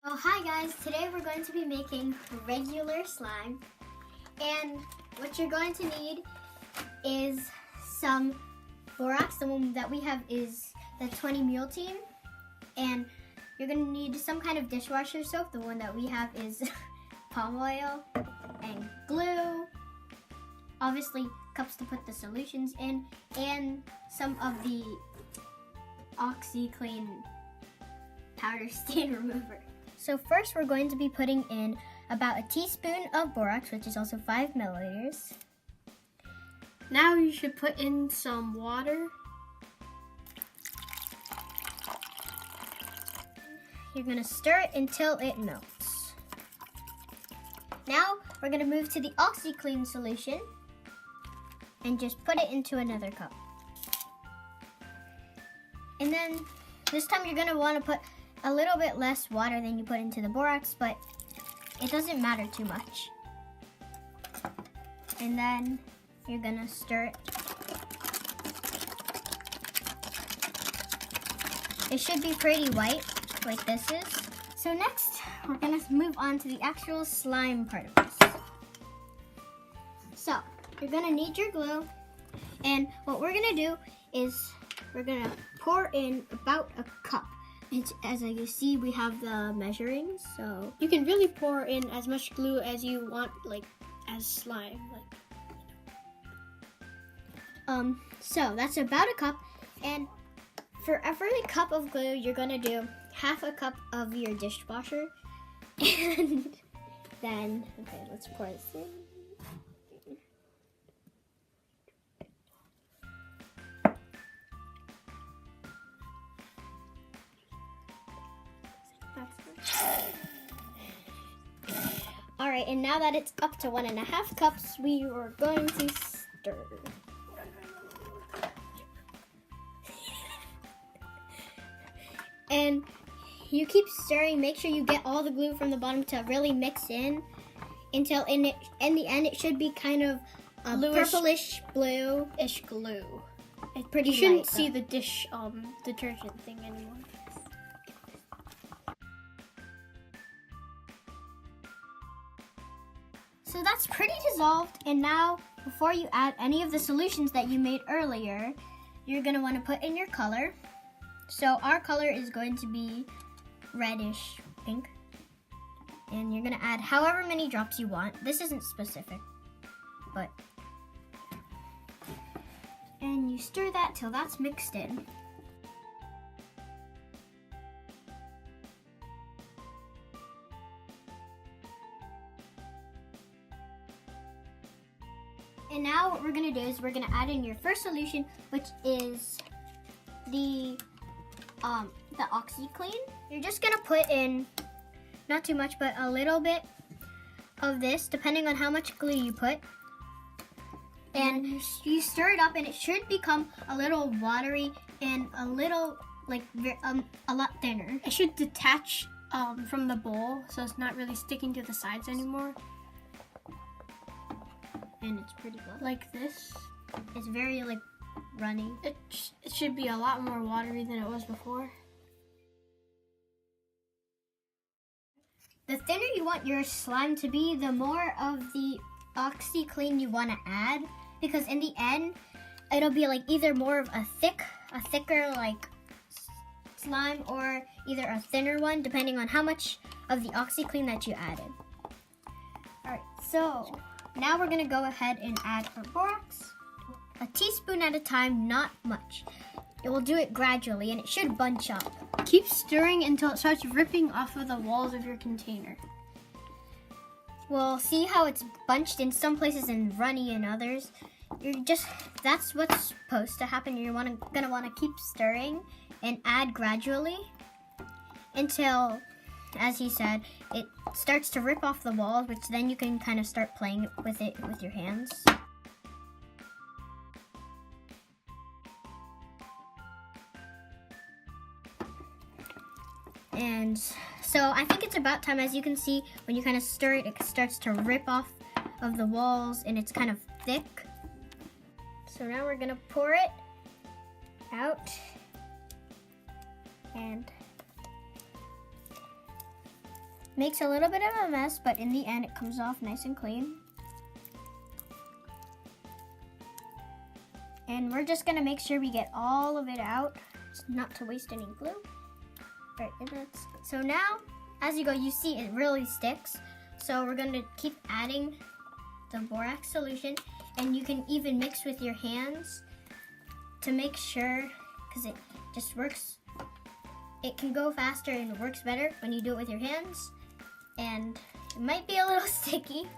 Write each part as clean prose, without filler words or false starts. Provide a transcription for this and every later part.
Oh, hi guys, today we're going to be making regular slime, and what you're going to need is some borax. The one that we have is the 20 Mule Team, and you're going to need some kind of dishwasher soap. The one that we have is Palmolive, and glue, obviously cups to put the solutions in, and some of the oxi-clean powder stain remover. So first we're going to be putting in about a teaspoon of borax, which is also 5 milliliters. Now you should put in some water. You're gonna stir it until it melts. Now we're gonna move to the oxi-clean solution and just put it into another cup. And then this time you're gonna wanna put a little bit less water than you put into the borax, but it doesn't matter too much. And then you're gonna stir it. It should be pretty white, like this is. So next, we're gonna move on to the actual slime part of this. So, you're gonna need your glue, and what we're gonna do is we're gonna pour in about a cup. As you see, we have the measurings, so you can really pour in as much glue as you want, like as slime. So that's about a cup, and for every cup of glue, you're gonna do half a cup of your dishwasher, and then let's pour this in. All right, and now that it's up to 1.5 cups, we are going to stir. And you keep stirring. Make sure you get all the glue from the bottom to really mix in until in the end it should be kind of a purplish blue-ish glue. It's pretty You shouldn't light, see the dish detergent thing anymore. So that's pretty dissolved, and now before you add any of the solutions that you made earlier, you're going to want to put in your color. So our color is going to be reddish pink, and you're going to add however many drops you want. This isn't specific, but and you stir that till that's mixed in. And now what we're gonna do is we're gonna add in your first solution, which is the oxi-clean. You're just gonna put in, not too much, but a little bit of this, depending on how much glue you put. And you stir it up, and it should become a little watery and a little, a lot thinner. It should detach from the bowl, so it's not really sticking to the sides anymore. And it's pretty good. Like this. It's very runny. It should be a lot more watery than it was before. The thinner you want your slime to be, the more of the oxi-clean you want to add, because in the end, it'll be either more of a thicker slime, or either a thinner one, depending on how much of the oxi-clean that you added. All right, so now we're gonna go ahead and add our borax, a teaspoon at a time, not much. It will do it gradually, and it should bunch up. Keep stirring until it starts ripping off of the walls of your container. Well, see how it's bunched in some places and runny in others? That's what's supposed to happen. You're gonna wanna keep stirring and add gradually until, as he said, it starts to rip off the walls, which then you can kind of start playing with it with your hands. And so I think it's about time. As you can see, when you kind of stir it, it starts to rip off of the walls, and it's kind of thick. So now we're gonna pour it out, and Makes a little bit of a mess, but in the end it comes off nice and clean. And we're just gonna make sure we get all of it out, not to waste any glue. All right, so now, as you go, you see it really sticks. So we're gonna keep adding the borax solution, and you can even mix with your hands to make sure, because it just works. It can go faster and works better when you do it with your hands. And it might be a little sticky.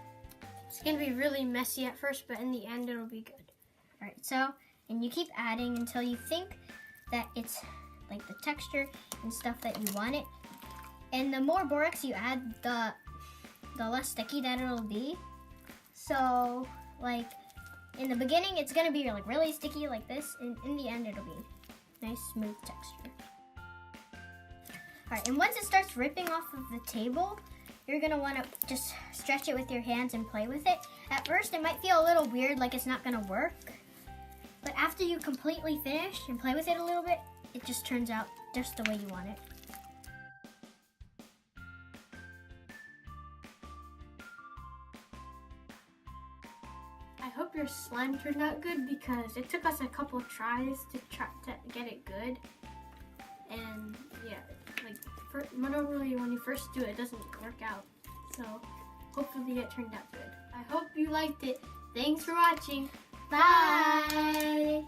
It's gonna be really messy at first, but in the end it'll be good. All right, so, and you keep adding until you think that it's like the texture and stuff that you want it. And the more borax you add, the less sticky that it'll be. So, like, in the beginning, it's gonna be like really sticky like this, and in the end, it'll be nice, smooth texture. All right, and once it starts ripping off of the table, you're gonna wanna just stretch it with your hands and play with it. At first, it might feel a little weird, like it's not gonna work, but after you completely finish and play with it a little bit, it just turns out just the way you want it. I hope your slime turned out good because it took us a couple tries to get it good. And yeah, like normally when you first do it, it doesn't work out. So hopefully it turned out good. I hope you liked it. Thanks for watching. Bye.